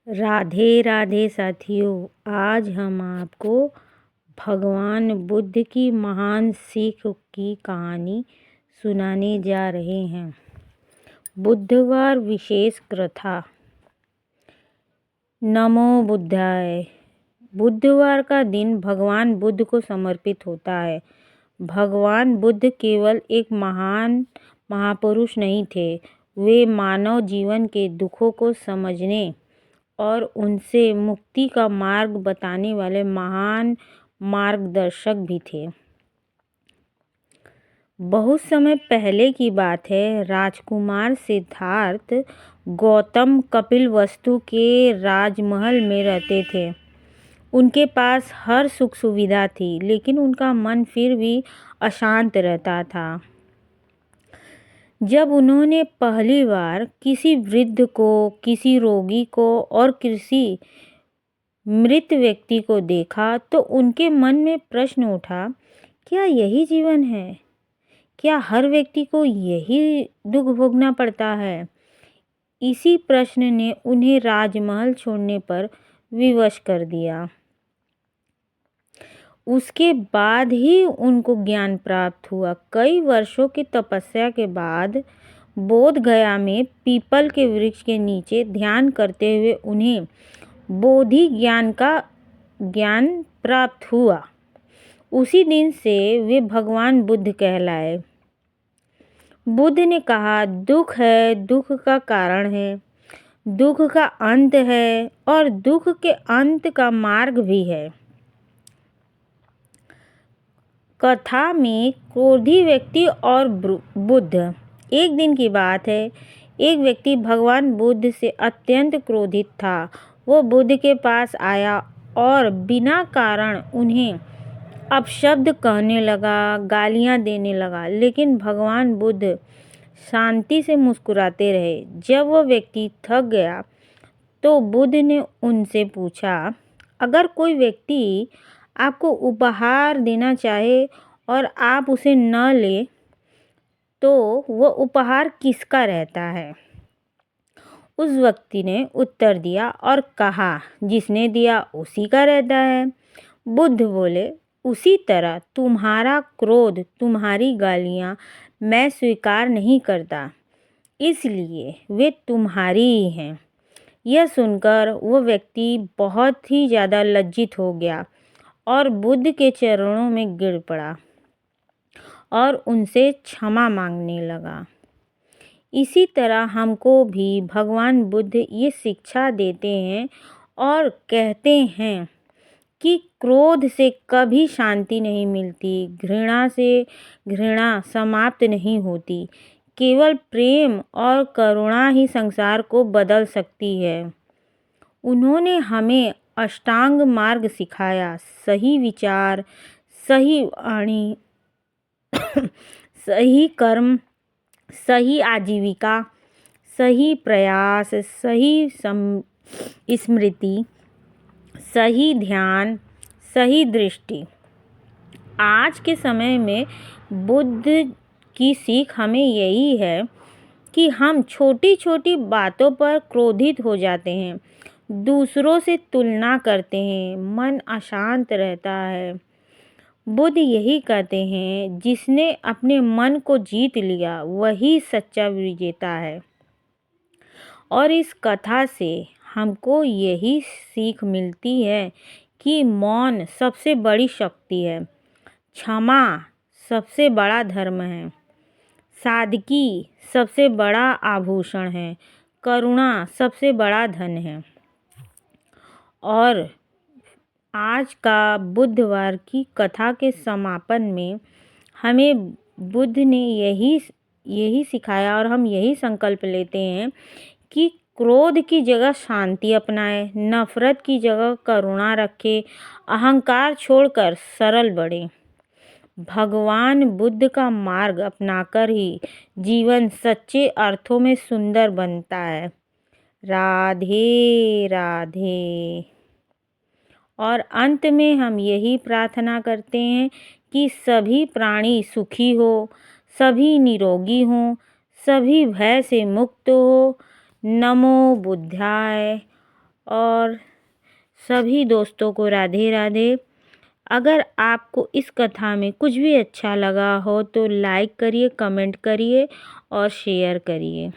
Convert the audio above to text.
राधे राधे साथियों, आज हम आपको भगवान बुद्ध की महान सीख की कहानी सुनाने जा रहे हैं। बुधवार विशेष कथा। नमो बुद्धाय। बुधवार का दिन भगवान बुद्ध को समर्पित होता है। भगवान बुद्ध केवल एक महान महापुरुष नहीं थे, वे मानव जीवन के दुखों को समझने और उनसे मुक्ति का मार्ग बताने वाले महान मार्गदर्शक भी थे। बहुत समय पहले की बात है। राजकुमार सिद्धार्थ गौतम कपिलवस्तु के राजमहल में रहते थे। उनके पास हर सुख सुविधा थी, लेकिन उनका मन फिर भी अशांत रहता था। जब उन्होंने पहली बार किसी वृद्ध को, किसी रोगी को और किसी मृत व्यक्ति को देखा, तो उनके मन में प्रश्न उठा, क्या यही जीवन है? क्या हर व्यक्ति को यही दुख भोगना पड़ता है? इसी प्रश्न ने उन्हें राजमहल छोड़ने पर विवश कर दिया। उसके बाद ही उनको ज्ञान प्राप्त हुआ। कई वर्षों की तपस्या के बाद बोध गया में पीपल के वृक्ष के नीचे ध्यान करते हुए उन्हें बोधि ज्ञान प्राप्त हुआ। उसी दिन से वे भगवान बुद्ध कहलाए। बुद्ध ने कहा, दुख है, दुख का कारण है, दुख का अंत है और दुख के अंत का मार्ग भी है। कथा में क्रोधी व्यक्ति और बुद्ध। एक दिन की बात है, एक व्यक्ति भगवान बुद्ध से अत्यंत क्रोधित था। वो बुद्ध के पास आया और बिना कारण उन्हें अपशब्द कहने लगा, गालियां देने लगा, लेकिन भगवान बुद्ध शांति से मुस्कुराते रहे। जब वह व्यक्ति थक गया तो बुद्ध ने उनसे पूछा, अगर कोई व्यक्ति आपको उपहार देना चाहे और आप उसे न लें, तो वह उपहार किसका रहता है? उस व्यक्ति ने उत्तर दिया और कहा, जिसने दिया उसी का रहता है। बुद्ध बोले, उसी तरह तुम्हारा क्रोध, तुम्हारी गालियाँ मैं स्वीकार नहीं करता, इसलिए वे तुम्हारी ही हैं। यह सुनकर वह व्यक्ति बहुत ही ज़्यादा लज्जित हो गया और बुद्ध के चरणों में गिर पड़ा और उनसे क्षमा मांगने लगा। इसी तरह हमको भी भगवान बुद्ध ये शिक्षा देते हैं और कहते हैं कि क्रोध से कभी शांति नहीं मिलती, घृणा से घृणा समाप्त नहीं होती। केवल प्रेम और करुणा ही संसार को बदल सकती है। उन्होंने हमें अष्टांग मार्ग सिखाया, सही विचार, सही वाणी, सही कर्म, सही आजीविका, सही प्रयास, सही स्मृति, सही ध्यान, सही दृष्टि। आज के समय में बुद्ध की सीख हमें यही है कि हम छोटी छोटी बातों पर क्रोधित हो जाते हैं, दूसरों से तुलना करते हैं, मन अशांत रहता है। बुद्ध यही कहते हैं, जिसने अपने मन को जीत लिया वही सच्चा विजेता है। और इस कथा से हमको यही सीख मिलती है कि मौन सबसे बड़ी शक्ति है, क्षमा सबसे बड़ा धर्म है, सादगी सबसे बड़ा आभूषण है, करुणा सबसे बड़ा धन है। और आज का बुधवार की कथा के समापन में हमें बुद्ध ने यही सिखाया और हम यही संकल्प लेते हैं कि क्रोध की जगह शांति अपनाएं, नफरत की जगह करुणा रखें, अहंकार छोड़कर सरल बढ़ें। भगवान बुद्ध का मार्ग अपनाकर ही जीवन सच्चे अर्थों में सुंदर बनता है। राधे राधे। और अंत में हम यही प्रार्थना करते हैं कि सभी प्राणी सुखी हो, सभी निरोगी हों, सभी भय से मुक्त हो। नमो बुद्धाय। और सभी दोस्तों को राधे राधे। अगर आपको इस कथा में कुछ भी अच्छा लगा हो तो लाइक करिए, कमेंट करिए और शेयर करिए।